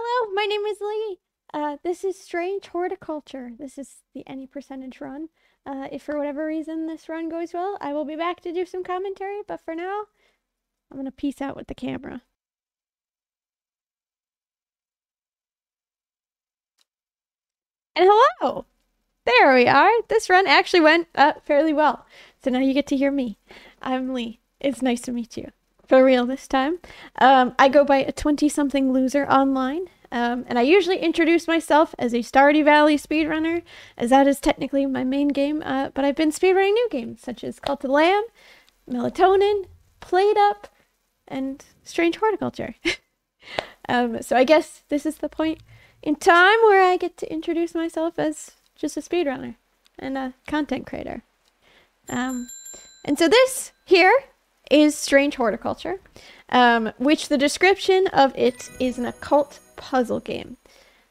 Hello, my name is Lee. This is Strange Horticulture. This is the Any percentage run. If for whatever reason this run goes well, I will be back to do some commentary, but for now, I'm gonna peace out with the camera. And hello! There we are. This run actually went fairly well. So now you get to hear me. I'm Lee. It's nice to meet you. For real this time. I go by a 20-something loser online. And I usually introduce myself as a Stardew Valley speedrunner, as that is technically my main game. But I've been speedrunning new games, such as Cult of the Lamb, Melatonin, Played Up, and Strange Horticulture. So I guess this is the point in time where I get to introduce myself as just a speedrunner and a content creator. And so this here is Strange Horticulture, which the description of it is an occult puzzle game.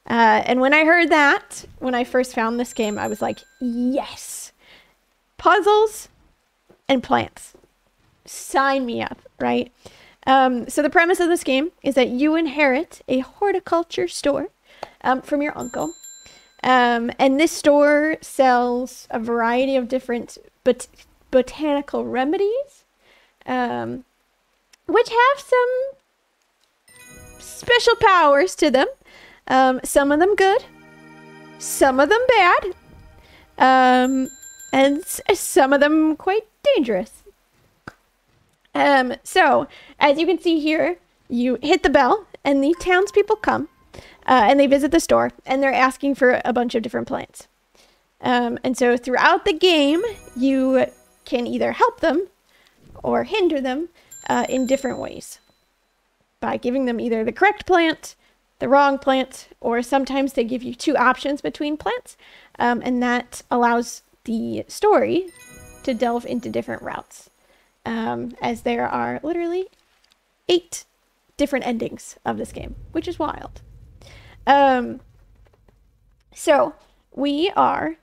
And when I heard that, when I first found this game, I was like, yes! Puzzles and plants. Sign me up, right? So the premise of this game is that you inherit a horticulture store from your uncle. And this store sells a variety of different botanical remedies, which have some special powers to them. Some of them good, some of them bad, and some of them quite dangerous. So, as you can see here, you hit the bell, and the townspeople come, and they visit the store, and they're asking for a bunch of different plants. And so throughout the game, you can either help them or hinder them in different ways by giving them either the correct plant, the wrong plant, or sometimes they give you two options between plants, and that allows the story to delve into different routes, as there are literally 8 different endings of this game, which is wild. So we are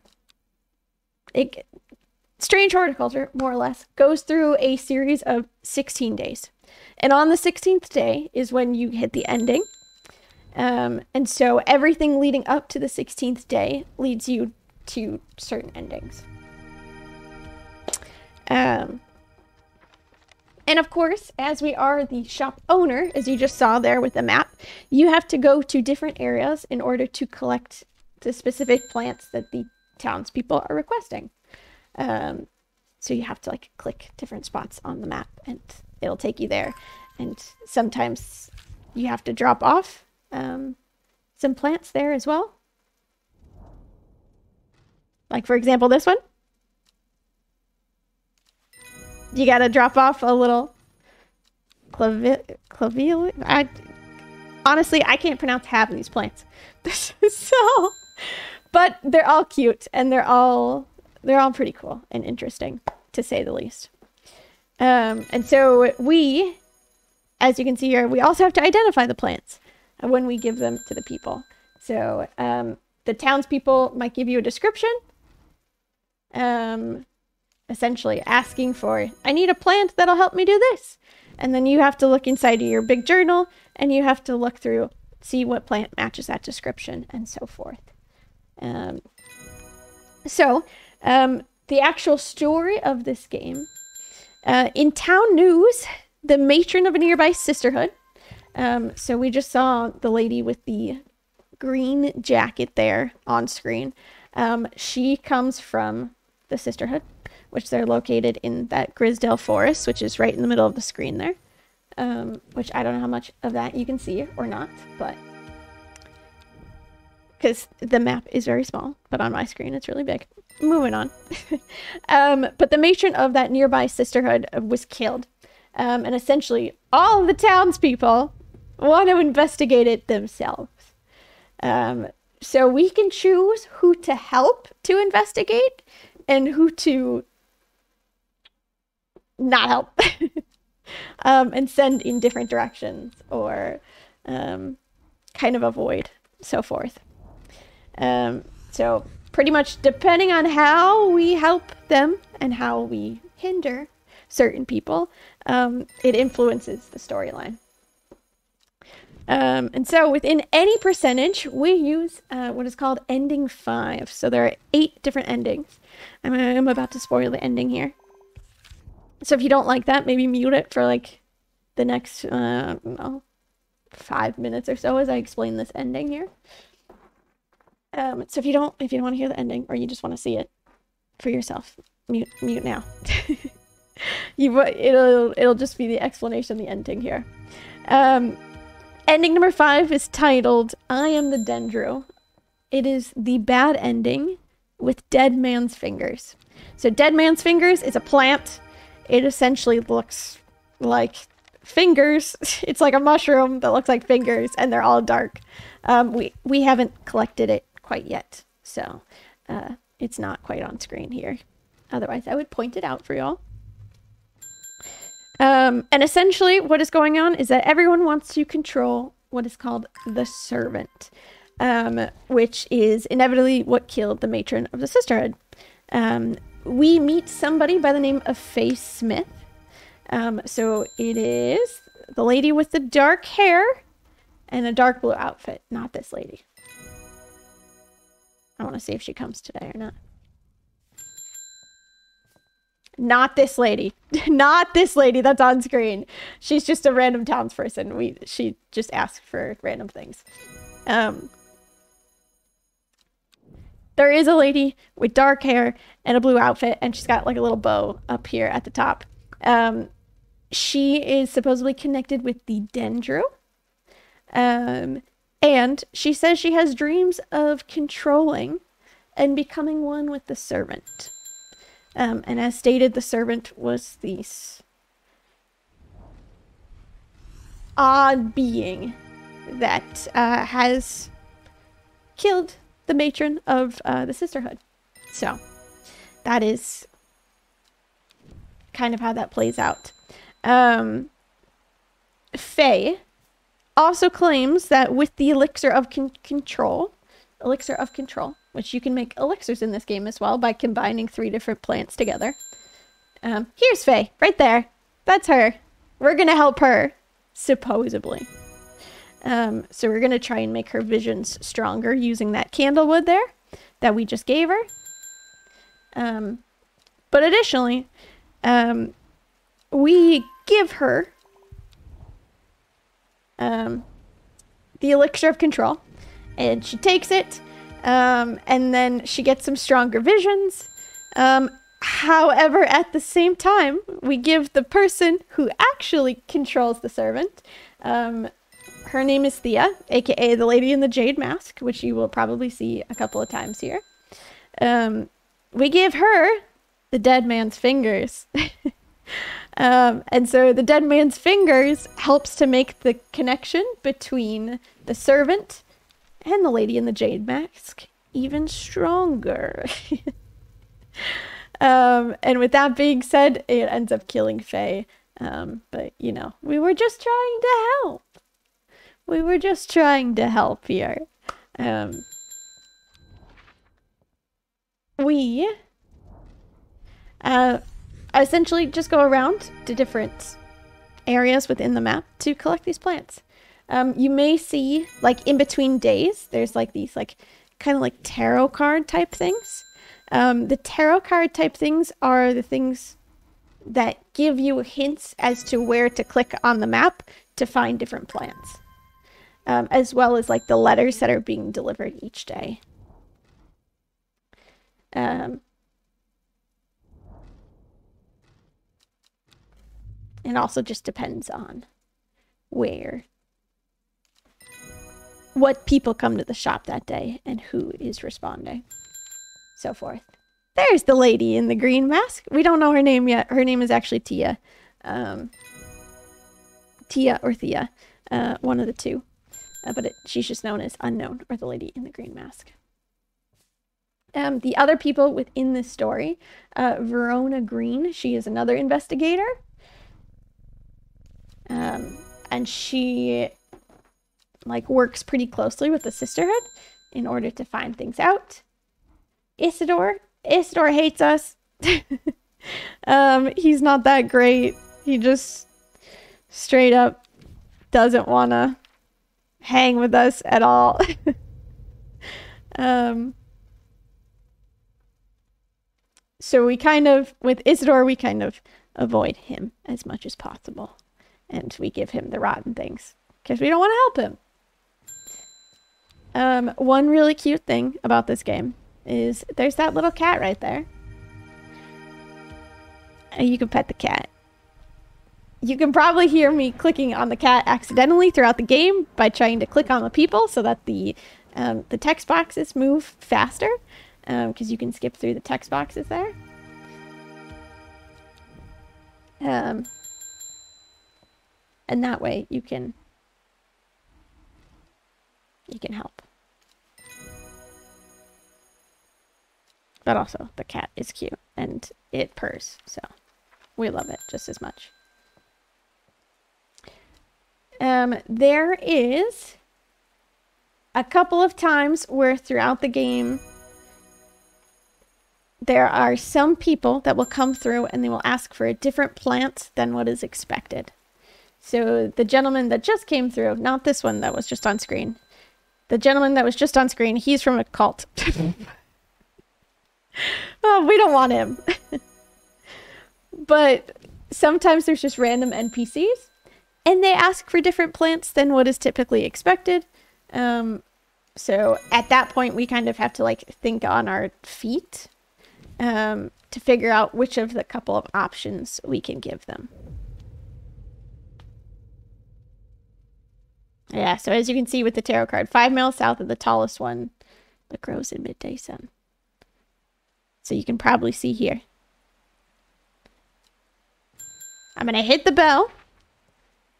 Strange Horticulture, more or less, goes through a series of 16 days. And on the 16th day is when you hit the ending. And so everything leading up to the 16th day leads you to certain endings. And of course, as we are the shop owner, as you just saw there with the map, you have to go to different areas in order to collect the specific plants that the townspeople are requesting. So you have to like click different spots on the map and it'll take you there. And sometimes you have to drop off some plants there as well. Like for example, this one. You gotta drop off a little claviola. Honestly, I can't pronounce half of these plants. So, but they're all cute and they're all pretty cool and interesting, to say the least. And so we, as you can see here, we also have to identify the plants when we give them to the people. So the townspeople might give you a description, essentially asking for, I need a plant that'll help me do this. And then you have to look inside of your big journal and you have to look through, see what plant matches that description and so forth. The actual story of this game, in town news, the matron of a nearby sisterhood, so we just saw the lady with the green jacket there on screen. She comes from the sisterhood, which they're located in that Grisdale Forest, which is right in the middle of the screen there, which I don't know how much of that you can see or not, but because the map is very small, but on my screen it's really big. Moving on. But the matron of that nearby sisterhood was killed. And essentially all of the townspeople want to investigate it themselves. So we can choose who to help to investigate and who to not help. And send in different directions or kind of avoid, so forth. So pretty much depending on how we help them and how we hinder certain people, it influences the storyline. And so within any percentage, we use what is called ending 5. So there are 8 different endings. I'm about to spoil the ending here. So if you don't like that, maybe mute it for like the next, 5 minutes or so as I explain this ending here. So if you don't want to hear the ending, or you just want to see it for yourself, mute now. It'll just be the explanation of the ending here. Ending number 5 is titled I Am the Dendro. It is the bad ending with dead man's fingers. So dead man's fingers is a plant. It essentially looks like fingers. It's like a mushroom that looks like fingers, and they're all dark. We haven't collected it quite yet, so it's not quite on screen here. Otherwise, I would point it out for y'all. And essentially what is going on is that everyone wants to control what is called the servant, which is inevitably what killed the matron of the sisterhood. We meet somebody by the name of Faye Smith. So it is the lady with the dark hair and a dark blue outfit, not this lady. I want to see if she comes today or not. Not this lady. Not this lady that's on screen. She's just a random townsperson. She just asked for random things. There is a lady with dark hair and a blue outfit, and she's got like a little bow up here at the top. She is supposedly connected with the Dendro. And she says she has dreams of controlling and becoming one with the servant. And as stated, the servant was this odd being that has killed the matron of the sisterhood. So that is kind of how that plays out. Faye also claims that with the elixir of control, which you can make elixirs in this game as well by combining 3 different plants together. Here's Faye, right there. That's her. We're gonna help her, supposedly. So we're gonna try and make her visions stronger using that candlewood there that we just gave her. But additionally, we give her the elixir of control, and she takes it, and then she gets some stronger visions. However, at the same time, we give the person who actually controls the servant, her name is Thea, aka the lady in the jade mask, which you will probably see a couple of times here. We give her the dead man's fingers. And so the dead man's fingers helps to make the connection between the servant and the lady in the jade mask even stronger. And with that being said, it ends up killing Faye. But, you know, we were just trying to help. We were just trying to help here. We essentially just go around to different areas within the map to collect these plants. You may see, like, in between days, there's like these like kind of like tarot card type things. The tarot card type things are the things that give you hints as to where to click on the map to find different plants, as well as like the letters that are being delivered each day. It also just depends on what people come to the shop that day and who is responding, so forth. There's the lady in the green mask. We don't know her name yet. Her name is actually Tia. Tia or Thea, one of the two. But she's just known as Unknown, or the lady in the green mask. The other people within this story, Verona Green, she is another investigator. And she like works pretty closely with the sisterhood in order to find things out. Isidore hates us. He's not that great. He just straight up doesn't want to hang with us at all. So we kind of, with Isidore, we kind of avoid him as much as possible. And we give him the rotten things because we don't want to help him. One really cute thing about this game is there's that little cat right there. And you can pet the cat. You can probably hear me clicking on the cat accidentally throughout the game by trying to click on the people so that the text boxes move faster, because you can skip through the text boxes there. And that way you can help. But also the cat is cute and it purrs, so we love it just as much. There is a couple of times where throughout the game there are some people that will come through and they will ask for a different plant than what is expected. So the gentleman that just came through, not this one that was just on screen. The gentleman that was just on screen, he's from a cult. Oh, we don't want him. But sometimes there's just random NPCs and they ask for different plants than what is typically expected. So at that point, we kind of have to like think on our feet to figure out which of the couple of options we can give them. Yeah, so as you can see with the tarot card, 5 miles south of the tallest one that grows in midday sun. So you can probably see here. I'm going to hit the bell.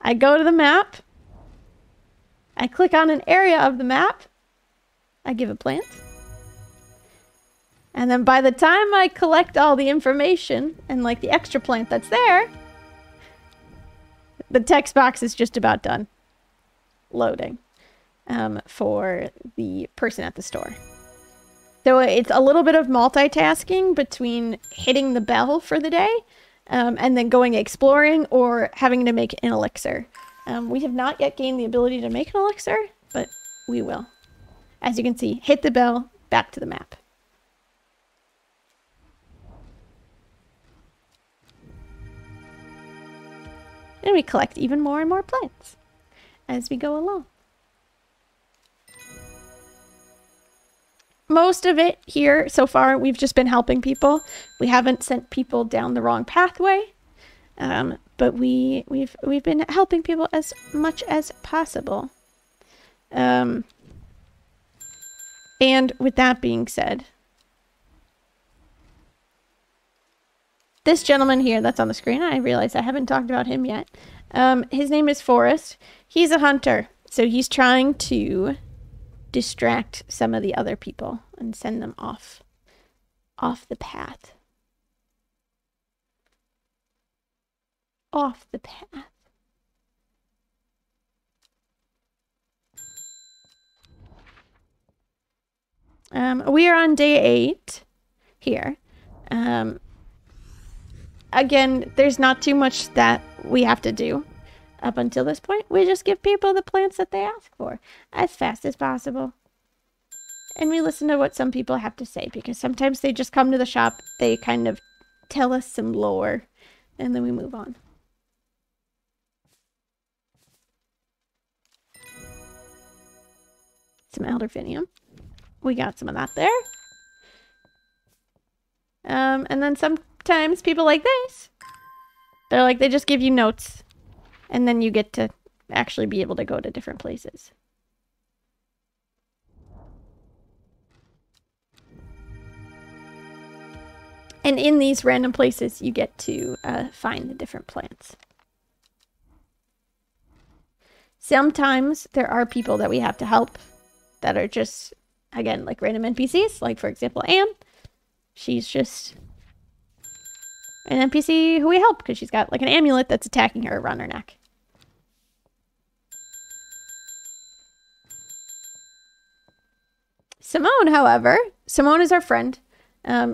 I go to the map. I click on an area of the map. I give a plant. And then by the time I collect all the information and like the extra plant that's there, the text box is just about done loading for the person at the store. So it's a little bit of multitasking between hitting the bell for the day and then going exploring or having to make an elixir. We have not yet gained the ability to make an elixir, but we will. As you can see, hit the bell, back to the map. And we collect even more and more plants as we go along. Most of it here so far, we've just been helping people. We haven't sent people down the wrong pathway, but we've been helping people as much as possible. And with that being said, this gentleman here that's on the screen, I realize I haven't talked about him yet. His name is Forrest. He's a hunter, so he's trying to distract some of the other people and send them off the path. Off the path. We are on day 8 here. Again, there's not too much that we have to do up until this point. We just give people the plants that they ask for as fast as possible. And we listen to what some people have to say, because sometimes they just come to the shop, they kind of tell us some lore, and then we move on. Some elderfinium. We got some of that there. And then sometimes people like this, they're like, they just give you notes, and then you get to actually be able to go to different places. And in these random places, you get to find the different plants. Sometimes there are people that we have to help that are just, again, like random NPCs. Like, for example, Anne. She's just an NPC who we help because she's got like an amulet that's attacking her around her neck. Simone, however, Simone is our friend.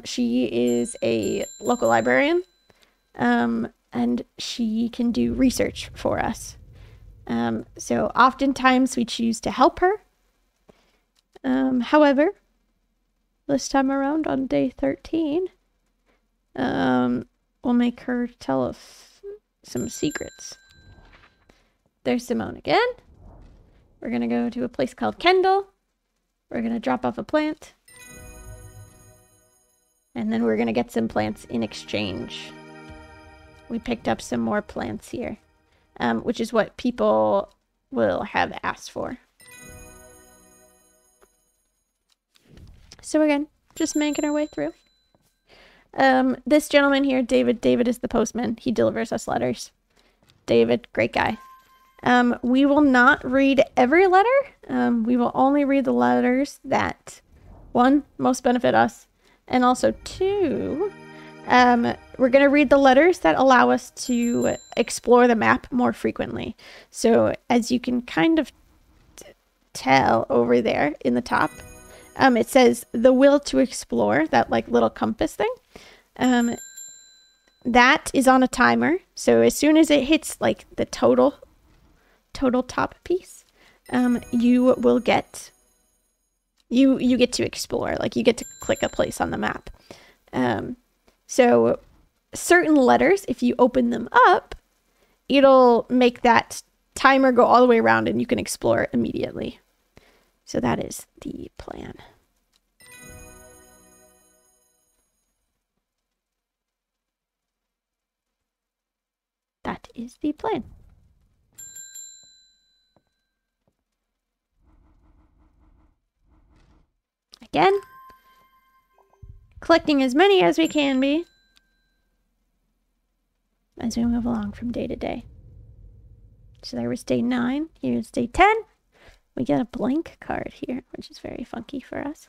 She is a local librarian, and she can do research for us. So oftentimes we choose to help her. However, this time around on day 13, we'll make her tell us some secrets. There's Simone again. We're going to go to a place called Kendall. We're going to drop off a plant. And then we're going to get some plants in exchange. We picked up some more plants here, which is what people will have asked for. So again, just making our way through. This gentleman here, David is the postman. He delivers us letters. David, great guy. We will not read every letter. We will only read the letters that, one, most benefit us, and also two, we're going to read the letters that allow us to explore the map more frequently. So as you can kind of tell over there in the top, it says the will to explore, that like little compass thing. That is on a timer. So as soon as it hits like the total top piece, you will get, you get to explore, like you get to click a place on the map. So certain letters, if you open them up, it'll make that timer go all the way around and you can explore immediately. So that is the plan. That is the plan. Again, collecting as many as we can be as we move along from day to day. So there was day 9. Here's day 10. We get a blank card here, which is very funky for us.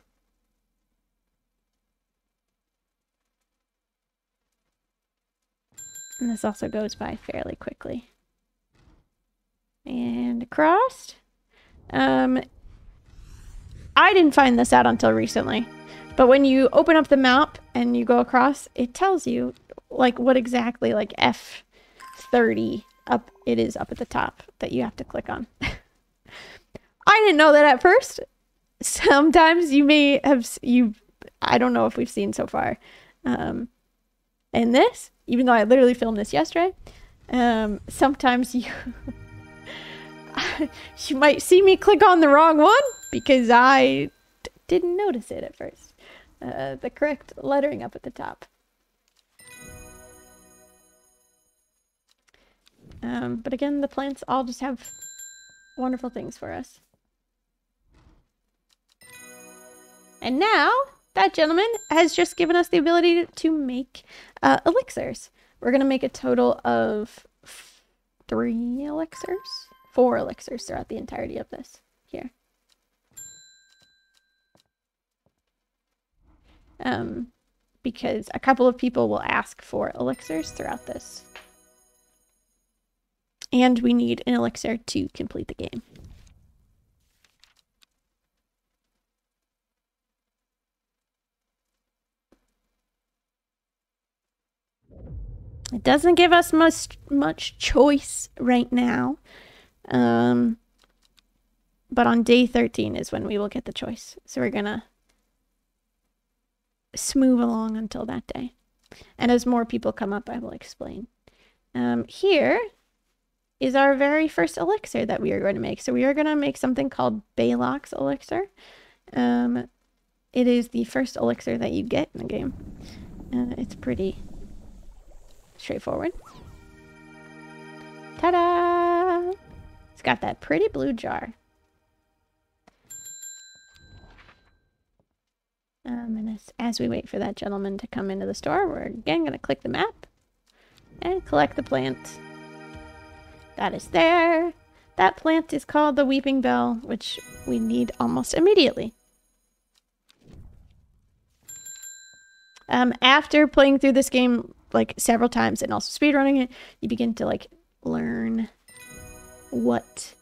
And this also goes by fairly quickly. And across. I didn't find this out until recently. But when you open up the map and you go across, it tells you like what exactly like F30 up it is up at the top that you have to click on. I didn't know that at first. Sometimes you may have, I don't know if we've seen so far. In this, even though I literally filmed this yesterday, sometimes you you might see me click on the wrong one because I didn't notice it at first. The correct lettering up at the top. But again, the plants all just have wonderful things for us. And now, that gentleman has just given us the ability to make elixirs. We're going to make a total of 4 elixirs throughout the entirety of this here. Because a couple of people will ask for elixirs throughout this. And we need an elixir to complete the game. It doesn't give us much choice right now. But on day 13 is when we will get the choice. So we're gonna smooth along until that day. And as more people come up, I will explain. Here is our very first elixir that we are going to make. So we are going to make something called Baylock's elixir. It is the first elixir that you get in the game. It's pretty straightforward. Ta-da! It's got that pretty blue jar. And as we wait for that gentleman to come into the store, we're again going to click the map and collect the plant. That is there. That plant is called the Weeping Bell, which we need almost immediately. After playing through this game like several times and also speedrunning it, you begin to like learn what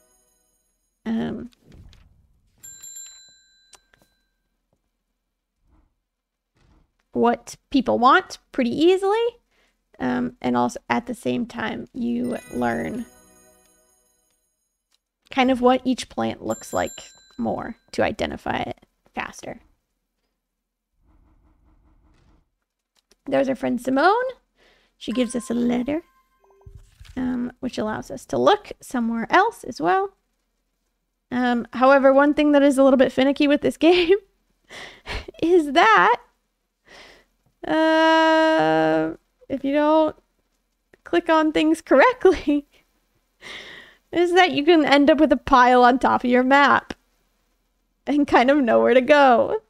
people want pretty easily. And also at the same time, you learn kind of what each plant looks like more to identify it faster. There's our friend Simone. She gives us a letter, which allows us to look somewhere else as well. However, one thing that is a little bit finicky with this game is that if you don't click on things correctly, is that you can end up with a pile on top of your map and kind of know where to go.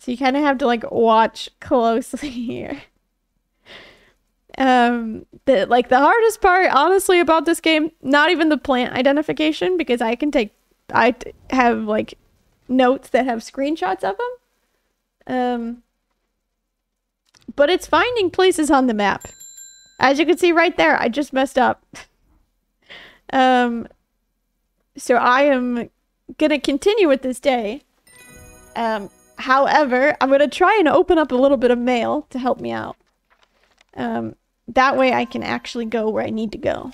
So you kind of have to like watch closely here. The hardest part, honestly, about this game, not even the plant identification, because I have like notes that have screenshots of them. But it's finding places on the map. As you can see right there, I just messed up. So I am gonna continue with this day. However, I'm gonna try and open up a little bit of mail to help me out. That way I can actually go where I need to go.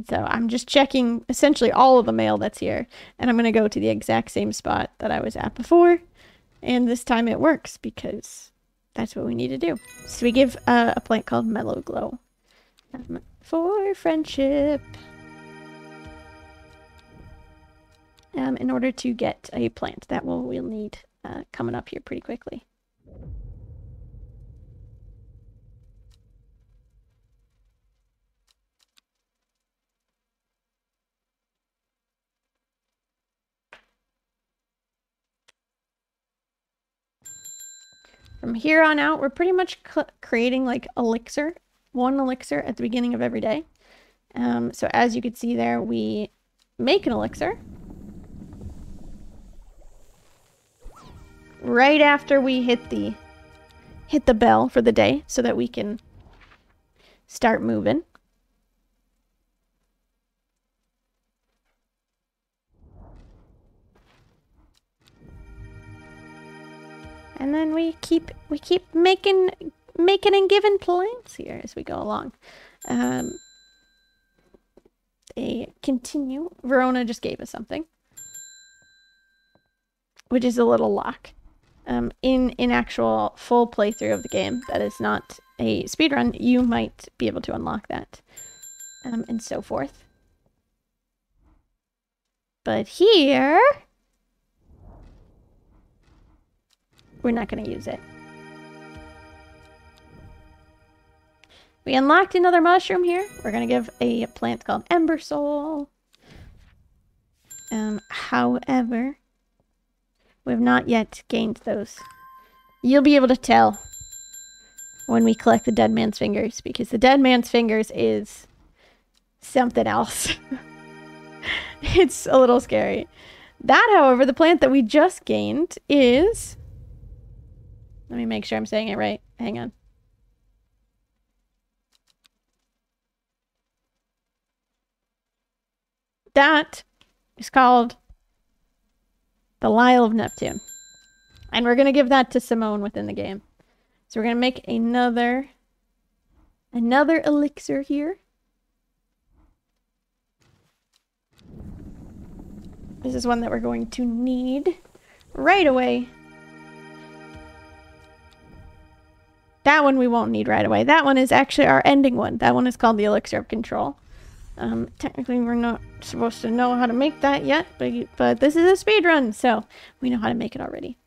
So I'm just checking essentially all of the mail that's here. And I'm going to go to the exact same spot that I was at before. And this time it works because that's what we need to do. So we give a plant called Mellow Glow for friendship. In order to get a plant that we'll need coming up here pretty quickly. From here on out, we're pretty much creating like elixir, one elixir at the beginning of every day. So as you can see there, we make an elixir right after we hit the bell for the day so that we can start moving. And then we keep making and giving plants here as we go along. They continue. Verona just gave us something, which is a little lock. In actual full playthrough of the game, that is not a speedrun, you might be able to unlock that, and so forth. But here, we're not going to use it. We unlocked another mushroom here. We're going to give a plant called Ember Soul. However, we have not yet gained those. You'll be able to tell when we collect the Dead Man's Fingers, because the Dead Man's Fingers is something else. It's a little scary. That, however, the plant that we just gained is... Let me make sure I'm saying it right. Hang on. That is called the Lyle of Neptune. And we're going to give that to Simone within the game. So we're going to make another elixir here. This is one that we're going to need right away. That one we won't need right away. That one is actually our ending one. That one is called the Elixir of Control. Technically, we're not supposed to know how to make that yet, but this is a speed run, so we know how to make it already.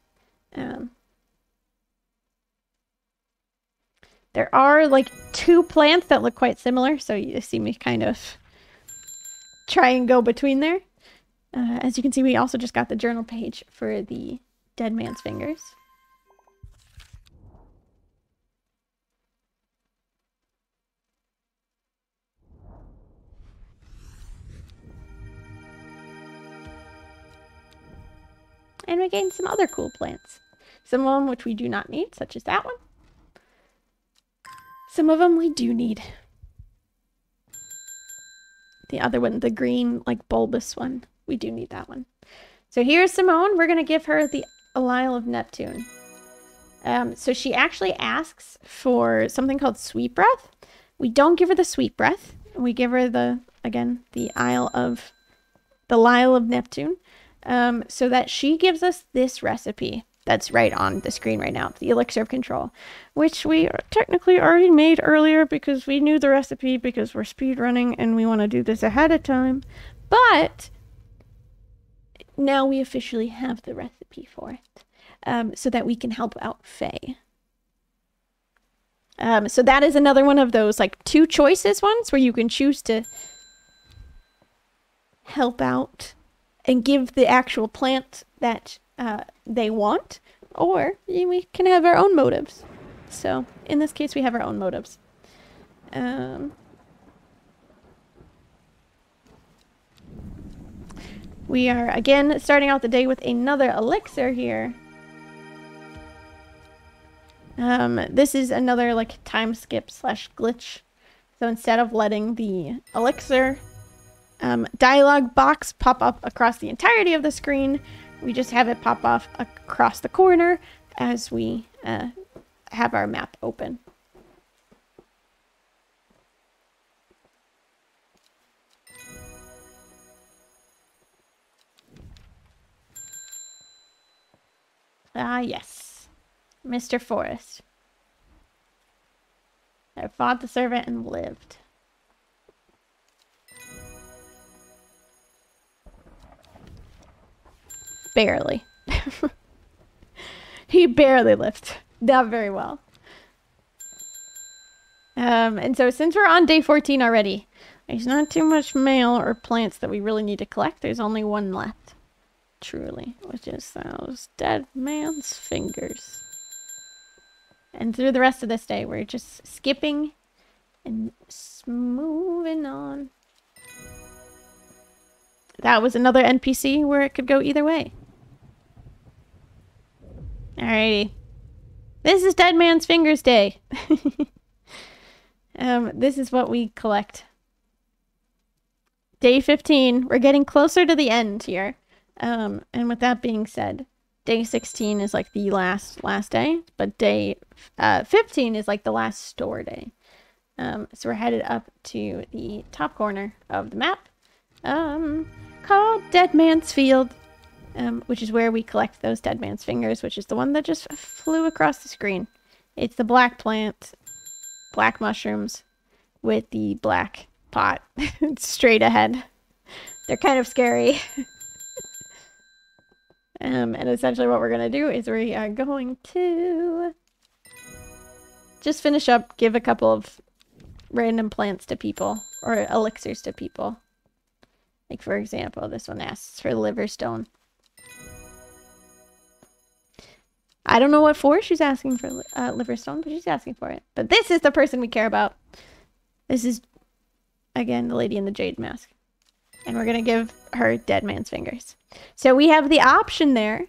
There are like two plants that look quite similar, so you see me kind of try and go between there. As you can see, we also just got the journal page for the Dead Man's Fingers. And we gained some other cool plants. Some of them which we do not need, such as that one. Some of them we do need. The other one, the green, like, bulbous one, we do need that one. So here's Simone. We're going to give her the Lyle of Neptune. So she actually asks for something called sweet breath. We don't give her the sweet breath. We give her the Isle of Neptune, so that she gives us this recipe that's right on the screen right now, the elixir of control, which we technically already made earlier because we knew the recipe because we're speed running and we want to do this ahead of time. But now we officially have the recipe for it, so that we can help out Faye. So that is another one of those like 2 choices ones where you can choose to help out and give the actual plant that they want, or we can have our own motives. So in this case, we have our own motives. We are again starting out the day with another elixir here. This is another like time skip / glitch. So instead of letting the elixir dialog box pop up across the entirety of the screen, we just have it pop off across the corner as we have our map open. Ah, yes. Mr. Forrest. I fought the servant and lived. Barely. He barely lived. Not very well. And so since we're on day 14 already, there's not too much mail or plants that we really need to collect. There's only one left. Truly. Which is those dead man's fingers. And through the rest of this day, we're just skipping and moving on. That was another NPC where it could go either way. Alrighty. This is Dead Man's Fingers Day. This is what we collect. Day 15. We're getting closer to the end here. And with that being said, day 16 is like the last day, but day 15 is like the last store day. So we're headed up to the top corner of the map, called Dead Man's Field, which is where we collect those Dead Man's Fingers, which is the one that just flew across the screen. It's the black plant, black mushrooms, with the black pot straight ahead. They're kind of scary. And essentially what we're going to do is we are going to just finish up, give a couple of random plants to people, or elixirs to people. Like, for example, this one asks for liverstone. I don't know what for she's asking for liverstone, but she's asking for it. But this is the person we care about. This is, again, the lady in the jade mask. And we're going to give her Dead Man's Fingers. So we have the option there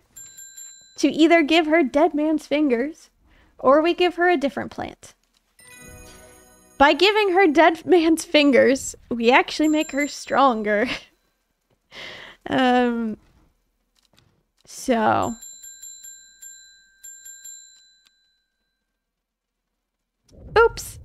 to either give her Dead Man's Fingers or we give her a different plant. By giving her Dead Man's Fingers, we actually make her stronger. So... Oops!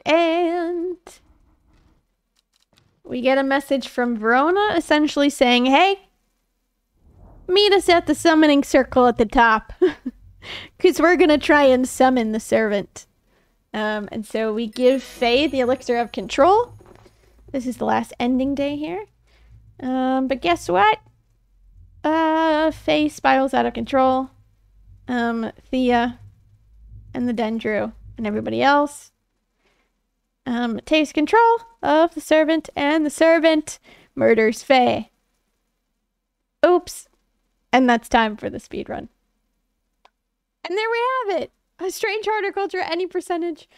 And we get a message from Verona essentially saying, hey, meet us at the summoning circle at the top. Because we're going to try and summon the servant. And so we give Faye the elixir of control. This is the last ending day here. But guess what? Faye spirals out of control. Thea and the Dendru and everybody else takes control of the servant, and the servant murders Faye. Oops. And that's time for the speed run. And there we have it. A strange horticulture, any percentage